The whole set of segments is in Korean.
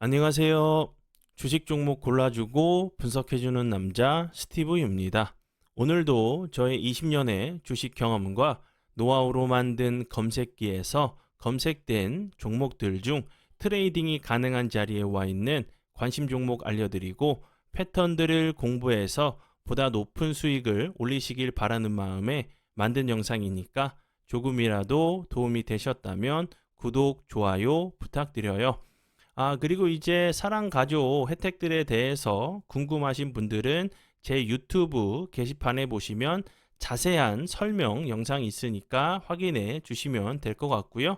안녕하세요. 주식 종목 골라주고 분석해주는 남자 스티브입니다. 오늘도 저의 20년의 주식 경험과 노하우로 만든 검색기에서 검색된 종목들 중 트레이딩이 가능한 자리에 와 있는 관심 종목 알려드리고 패턴들을 공부해서 보다 높은 수익을 올리시길 바라는 마음에 만든 영상이니까 조금이라도 도움이 되셨다면 구독, 좋아요 부탁드려요. 그리고 이제 사랑 가족 혜택들에 대해서 궁금하신 분들은 제 유튜브 게시판에 보시면 자세한 설명 영상이 있으니까 확인해 주시면 될 것 같고요.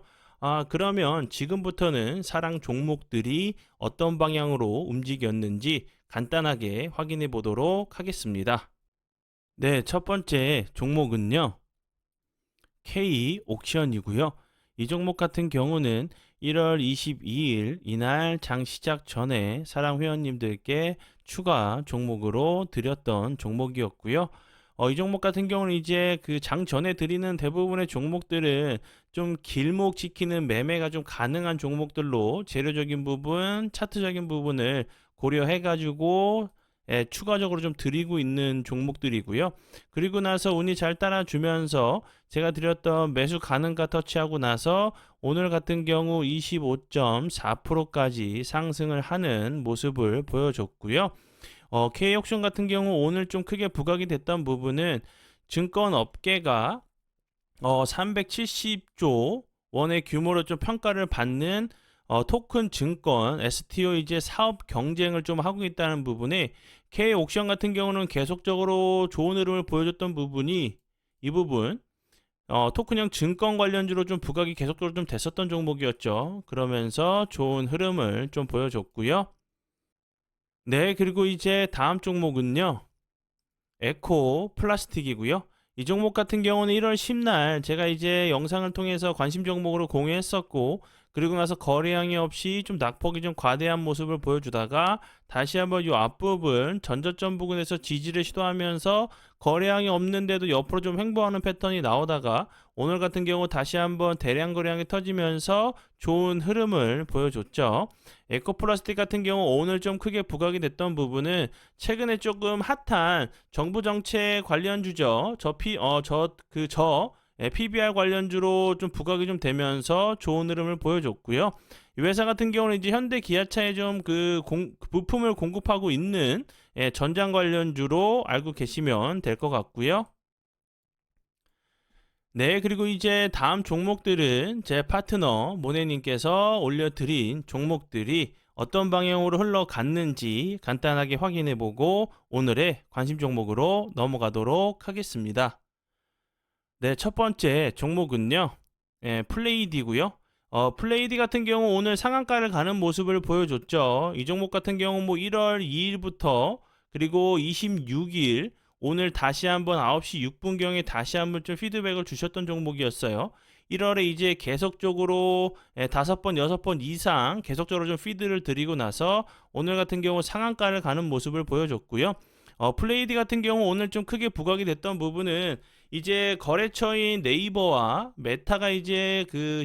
그러면 지금부터는 사랑 종목들이 어떤 방향으로 움직였는지 간단하게 확인해 보도록 하겠습니다. 네, 첫 번째 종목은요. K 옥션이고요. 이 종목 같은 경우는 1월 22일 이날 장 시작 전에 사랑 회원님들께 추가 종목으로 드렸던 종목이었고요. 이 종목 같은 경우는 이제 그 장 전에 드리는 대부분의 종목들은 좀 길목 지키는 매매가 좀 가능한 종목들로 재료적인 부분, 차트적인 부분을 고려해 가지고 추가적으로 좀 드리고 있는 종목들이고요. 그리고 나서 운이 잘 따라주면서 제가 드렸던 매수 가능가 터치하고 나서 오늘 같은 경우 25.4%까지 상승을 하는 모습을 보여줬고요. K옥션 같은 경우 오늘 좀 크게 부각이 됐던 부분은 증권 업계가 370조 원의 규모로 좀 평가를 받는 토큰 증권 STO 이제 사업 경쟁을 좀 하고 있다는 부분에 K 옥션 같은 경우는 계속적으로 좋은 흐름을 보여줬던 부분이 이 부분 토큰형 증권 관련주로 좀 부각이 계속적으로 좀 됐었던 종목이었죠. 그러면서 좋은 흐름을 좀 보여줬고요. 네, 그리고 이제 다음 종목은요. 에코 플라스틱이고요. 이 종목 같은 경우는 1월 10날 제가 이제 영상을 통해서 관심 종목으로 공유했었고, 그리고 나서 거래량이 없이 좀 낙폭이 좀 과대한 모습을 보여주다가 다시 한번 이 앞부분 전저점 부근에서 지지를 시도하면서 거래량이 없는데도 옆으로 좀 횡보하는 패턴이 나오다가 오늘 같은 경우 다시 한번 대량 거래량이 터지면서 좋은 흐름을 보여줬죠. 에코플라스틱 같은 경우 오늘 좀 크게 부각이 됐던 부분은 최근에 조금 핫한 정부 정책 관련주죠. PBR 관련주로 좀 부각이 좀 되면서 좋은 흐름을 보여줬고요. 이 회사 같은 경우는 이제 현대 기아차에 좀 부품을 공급하고 있는 전장 관련주로 알고 계시면 될 것 같고요. 네, 그리고 이제 다음 종목들은 제 파트너 모네님께서 올려드린 종목들이 어떤 방향으로 흘러갔는지 간단하게 확인해보고 오늘의 관심 종목으로 넘어가도록 하겠습니다. 네, 첫 번째 종목은요. 플레이디고요. 플레이디 같은 경우 오늘 상한가를 가는 모습을 보여줬죠. 이 종목 같은 경우 뭐 1월 2일부터 그리고 26일 오늘 다시 한번 9시 6분경에 다시 한번 좀 피드백을 주셨던 종목이었어요. 1월에 이제 계속적으로 5번, 6번 이상 계속적으로 좀 피드를 드리고 나서 오늘 같은 경우 상한가를 가는 모습을 보여줬고요. 플레이디 같은 경우 오늘 좀 크게 부각이 됐던 부분은 이제 거래처인 네이버와 메타가 이제 그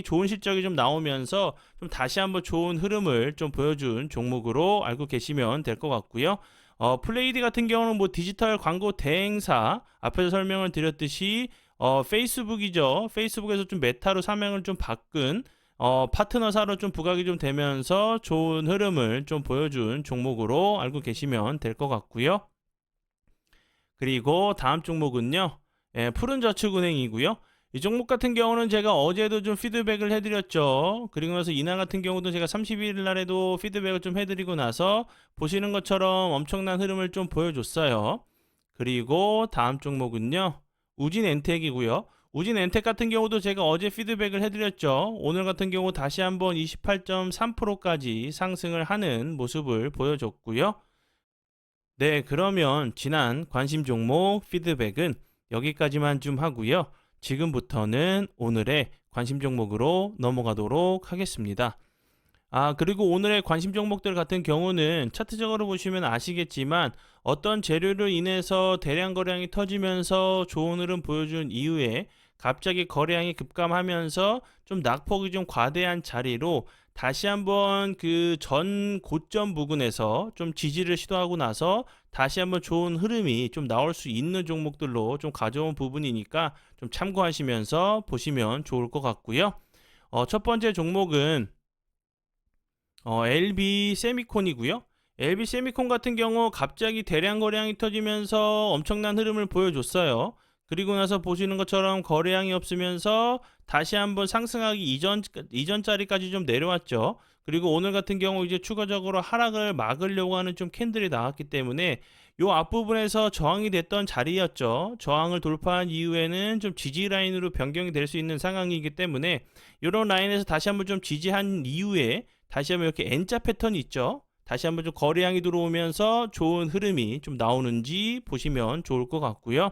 좋은 실적이 좀 나오면서 좀 다시 한번 좋은 흐름을 좀 보여준 종목으로 알고 계시면 될 것 같고요. 플레이디 같은 경우는 뭐 디지털 광고 대행사 앞에서 설명을 드렸듯이 페이스북이죠. 페이스북에서 좀 메타로 사명을 좀 바꾼 파트너사로 좀 부각이 좀 되면서 좋은 흐름을 좀 보여준 종목으로 알고 계시면 될 것 같고요. 그리고 다음 종목은요. 푸른저축은행이고요. 이 종목 같은 경우는 제가 어제도 좀 피드백을 해드렸죠. 그리고 나서 이날 같은 경우도 제가 31일 날에도 피드백을 좀 해드리고 나서 보시는 것처럼 엄청난 흐름을 좀 보여줬어요. 그리고 다음 종목은요. 우진엔텍이고요. 우진엔텍 같은 경우도 제가 어제 피드백을 해드렸죠. 오늘 같은 경우 다시 한번 28.3%까지 상승을 하는 모습을 보여줬고요. 네, 그러면 지난 관심 종목 피드백은 여기까지만 좀 하고요. 지금부터는 오늘의 관심 종목으로 넘어가도록 하겠습니다. 그리고 오늘의 관심 종목들 같은 경우는 차트적으로 보시면 아시겠지만 어떤 재료로 인해서 대량 거래량이 터지면서 좋은 흐름 보여준 이후에 갑자기 거래량이 급감하면서 좀 낙폭이 좀 과대한 자리로 다시 한번 그 전 고점 부근에서 좀 지지를 시도하고 나서 다시 한번 좋은 흐름이 좀 나올 수 있는 종목들로 좀 가져온 부분이니까 좀 참고하시면서 보시면 좋을 것 같고요. 첫 번째 종목은 LB 세미콘이고요. LB 세미콘 같은 경우 갑자기 대량 거래량이 터지면서 엄청난 흐름을 보여줬어요. 그리고 나서 보시는 것처럼 거래량이 없으면서 다시 한번 상승하기 이전 자리까지 좀 내려왔죠. 그리고 오늘 같은 경우 이제 추가적으로 하락을 막으려고 하는 좀 캔들이 나왔기 때문에 요 앞부분에서 저항이 됐던 자리였죠. 저항을 돌파한 이후에는 좀 지지 라인으로 변경이 될 수 있는 상황이기 때문에 이런 라인에서 다시 한번 좀 지지한 이후에 다시 한번 이렇게 N자 패턴이 있죠. 다시 한번 좀 거래량이 들어오면서 좋은 흐름이 좀 나오는지 보시면 좋을 것 같고요.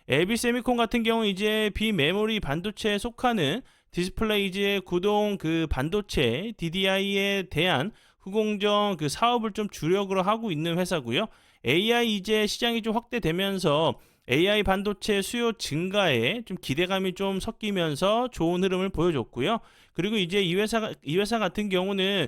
LB 세미콘 같은 경우 이제 비메모리 반도체에 속하는 디스플레이 이제 구동 그 반도체 DDI에 대한 후공정 그 사업을 좀 주력으로 하고 있는 회사고요. AI 이제 시장이 좀 확대되면서 AI 반도체 수요 증가에 좀 기대감이 좀 섞이면서 좋은 흐름을 보여줬고요. 그리고 이제 이 회사 같은 경우는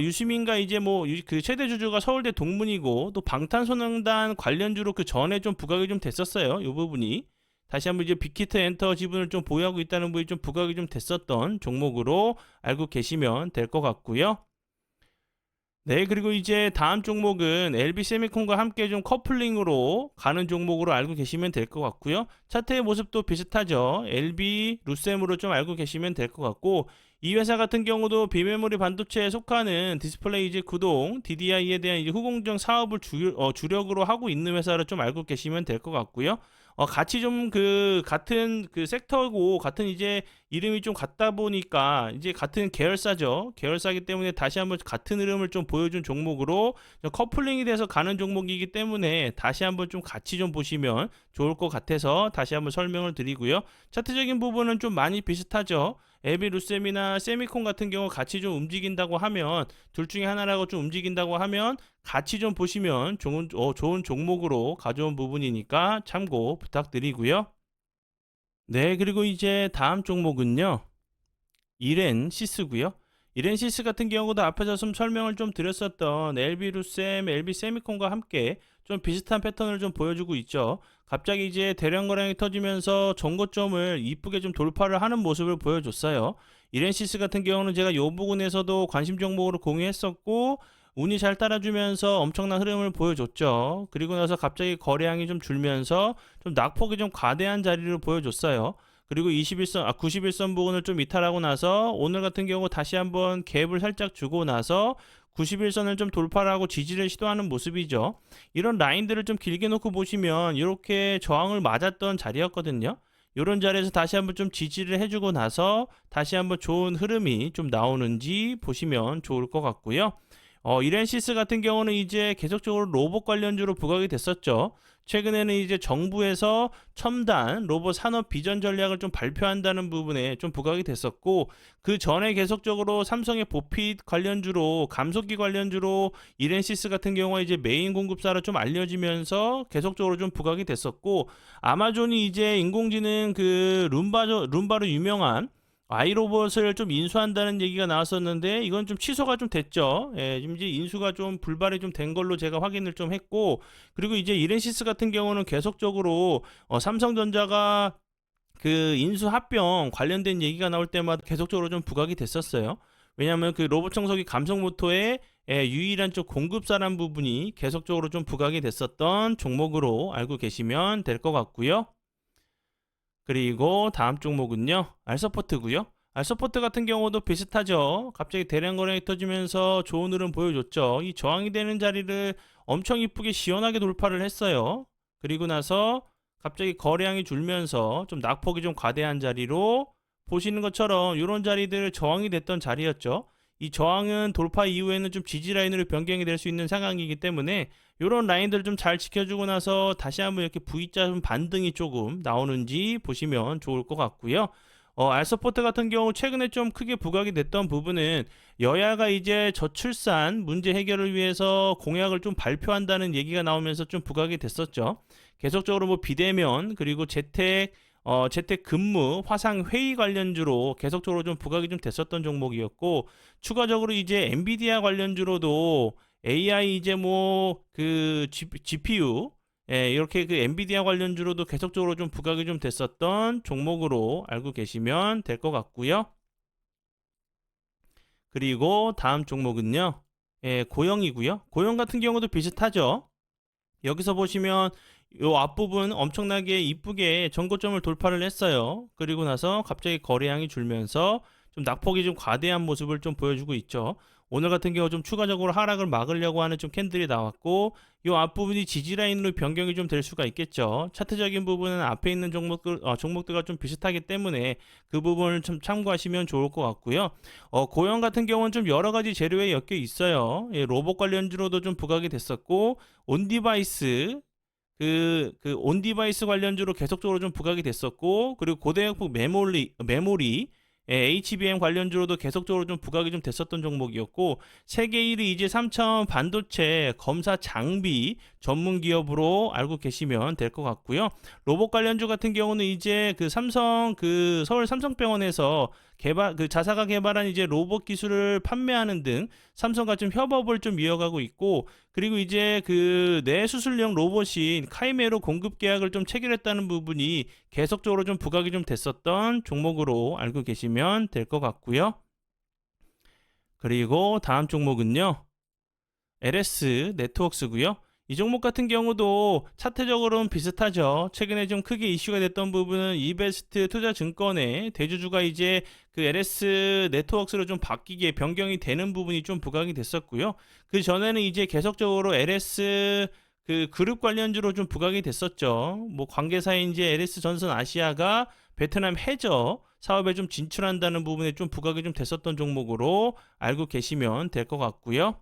유시민과 이제 뭐 그 최대 주주가 서울대 동문이고 또 방탄소년단 관련주로 그 전에 좀 부각이 좀 됐었어요. 이 부분이 다시 한번 이제 빅히트 엔터 지분을 좀 보유하고 있다는 부분이 좀 부각이 좀 됐었던 종목으로 알고 계시면 될 것 같고요. 네, 그리고 이제 다음 종목은 LB 세미콘과 함께 좀 커플링으로 가는 종목으로 알고 계시면 될 것 같고요. 차트의 모습도 비슷하죠. LB 루셈으로 좀 알고 계시면 될 것 같고, 이 회사 같은 경우도 비메모리 반도체에 속하는 디스플레이 이제 구동 DDI에 대한 이제 후공정 사업을 주력으로 하고 있는 회사를 좀 알고 계시면 될 것 같고요. 같이 좀 그 같은 그 섹터고 같은 이제 이름이 좀 같다 보니까 이제 같은 계열사죠. 계열사기 때문에 다시 한번 같은 흐름을 좀 보여준 종목으로 커플링이 돼서 가는 종목이기 때문에 다시 한번 좀 같이 좀 보시면 좋을 것 같아서 다시 한번 설명을 드리고요. 차트적인 부분은 좀 많이 비슷하죠. 에비 루셈이나 세미콘 같은 경우 같이 좀 움직인다고 하면 둘 중에 하나라고 좀 움직인다고 하면 같이 좀 보시면 좋은 종목으로 가져온 부분이니까 참고 부탁드리고요. 네, 그리고 이제 다음 종목은요. 이렌시스고요. 이렌시스 같은 경우도 앞에서 좀 설명을 좀 드렸었던 LB루셈, LB세미콘과 함께 좀 비슷한 패턴을 좀 보여주고 있죠. 갑자기 이제 대량 거래량이 터지면서 전고점을 이쁘게 좀 돌파를 하는 모습을 보여줬어요. 이렌시스 같은 경우는 제가 이 부분에서도 관심 종목으로 공유했었고 운이 잘 따라주면서 엄청난 흐름을 보여줬죠. 그리고 나서 갑자기 거래량이 좀 줄면서 좀 낙폭이 좀 과대한 자리를 보여줬어요. 그리고 91선 부분을 좀 이탈하고 나서 오늘 같은 경우 다시 한번 갭을 살짝 주고 나서 91선을 좀 돌파를 하고 지지를 시도하는 모습이죠. 이런 라인들을 좀 길게 놓고 보시면 이렇게 저항을 맞았던 자리였거든요. 이런 자리에서 다시 한번 좀 지지를 해주고 나서 다시 한번 좋은 흐름이 좀 나오는지 보시면 좋을 것 같고요. 이렌시스 같은 경우는 이제 계속적으로 로봇 관련주로 부각이 됐었죠. 최근에는 이제 정부에서 첨단 로봇 산업 비전 전략을 좀 발표한다는 부분에 좀 부각이 됐었고, 그 전에 계속적으로 삼성의 보핏 관련주로 감속기 관련주로 이렌시스 같은 경우에 이제 메인 공급사로 좀 알려지면서 계속적으로 좀 부각이 됐었고, 아마존이 이제 인공지능 그 룸바로 유명한 아이로봇을 좀 인수한다는 얘기가 나왔었는데 이건 좀 취소가 좀 됐죠. 예, 지금 이제 인수가 좀 불발이 좀 된 걸로 제가 확인을 좀 했고, 그리고 이제 이렌시스 같은 경우는 계속적으로 삼성전자가 그 인수 합병 관련된 얘기가 나올 때마다 계속적으로 좀 부각이 됐었어요. 왜냐하면 그 로봇 청소기 감속 모터의 유일한 쪽 공급사란 부분이 계속적으로 좀 부각이 됐었던 종목으로 알고 계시면 될 것 같고요. 그리고 다음 종목은요. 알서포트고요. 알서포트 같은 경우도 비슷하죠. 갑자기 대량 거래량이 터지면서 좋은 흐름 보여줬죠. 이 저항이 되는 자리를 엄청 이쁘게 시원하게 돌파를 했어요. 그리고 나서 갑자기 거래량이 줄면서 좀 낙폭이 좀 과대한 자리로 보시는 것처럼 이런 자리들 저항이 됐던 자리였죠. 이 저항은 돌파 이후에는 좀 지지 라인으로 변경이 될 수 있는 상황이기 때문에 이런 라인들을 좀 잘 지켜주고 나서 다시 한번 이렇게 V자 좀 반등이 조금 나오는지 보시면 좋을 것 같고요. 알서포트 같은 경우 최근에 좀 크게 부각이 됐던 부분은 여야가 이제 저출산 문제 해결을 위해서 공약을 좀 발표한다는 얘기가 나오면서 좀 부각이 됐었죠. 계속적으로 뭐 비대면 그리고 재택 재택근무, 화상회의 관련주로 계속적으로 좀 부각이 좀 됐었던 종목이었고, 추가적으로 이제 엔비디아 관련주로도 AI 이제 뭐 그 GPU, 이렇게 그 엔비디아 관련주로도 계속적으로 좀 부각이 좀 됐었던 종목으로 알고 계시면 될 것 같고요. 그리고 다음 종목은요, 고영이고요. 고영 같은 경우도 비슷하죠. 여기서 보시면 요 앞부분 엄청나게 이쁘게 전고점을 돌파를 했어요. 그리고 나서 갑자기 거래량이 줄면서 좀 낙폭이 좀 과대한 모습을 좀 보여주고 있죠. 오늘 같은 경우 좀 추가적으로 하락을 막으려고 하는 좀 캔들이 나왔고, 요 앞부분이 지지라인으로 변경이 좀 될 수가 있겠죠. 차트적인 부분은 앞에 있는 종목들과 좀 비슷하기 때문에 그 부분을 좀 참고하시면 좋을 것 같고요. 고영 같은 경우는 좀 여러 가지 재료에 엮여 있어요. 로봇 관련주로도 좀 부각이 됐었고, 온디바이스 온디바이스 관련주로 계속적으로 좀 부각이 됐었고, 그리고 고대역폭 메모리 HBM 관련주로도 계속적으로 좀 부각이 좀 됐었던 종목이었고, 세계 1위 이제 삼천 반도체 검사 장비 전문 기업으로 알고 계시면 될 것 같고요. 로봇 관련주 같은 경우는 이제 그 삼성 그 서울 삼성병원에서 자사가 개발한 이제 로봇 기술을 판매하는 등 삼성과 좀 협업을 좀 이어가고 있고, 그리고 이제 그 뇌수술용 로봇인 카이메로 공급 계약을 좀 체결했다는 부분이 계속적으로 좀 부각이 좀 됐었던 종목으로 알고 계시면 될 것 같고요. 그리고 다음 종목은요, LS 네트워크스고요. 이 종목 같은 경우도 차트적으로는 비슷하죠. 최근에 좀 크게 이슈가 됐던 부분은 이베스트 투자증권의 대주주가 이제 그 LS 네트워크스로 좀 바뀌게 변경이 되는 부분이 좀 부각이 됐었고요. 그 전에는 이제 계속적으로 LS 그 그룹 관련주로 좀 부각이 됐었죠. 뭐 관계사인 이제 LS 전선 아시아가 베트남 해저 사업에 좀 진출한다는 부분에 좀 부각이 좀 됐었던 종목으로 알고 계시면 될 것 같고요.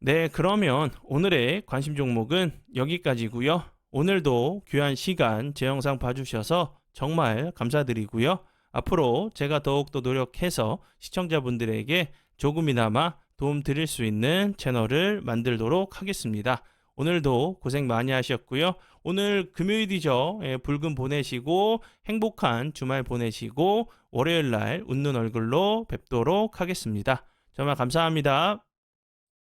네, 그러면 오늘의 관심 종목은 여기까지고요. 오늘도 귀한 시간 제 영상 봐주셔서 정말 감사드리고요. 앞으로 제가 더욱더 노력해서 시청자분들에게 조금이나마 도움 드릴 수 있는 채널을 만들도록 하겠습니다. 오늘도 고생 많이 하셨고요. 오늘 금요일이죠. 불금 보내시고 행복한 주말 보내시고 월요일 날 웃는 얼굴로 뵙도록 하겠습니다. 정말 감사합니다.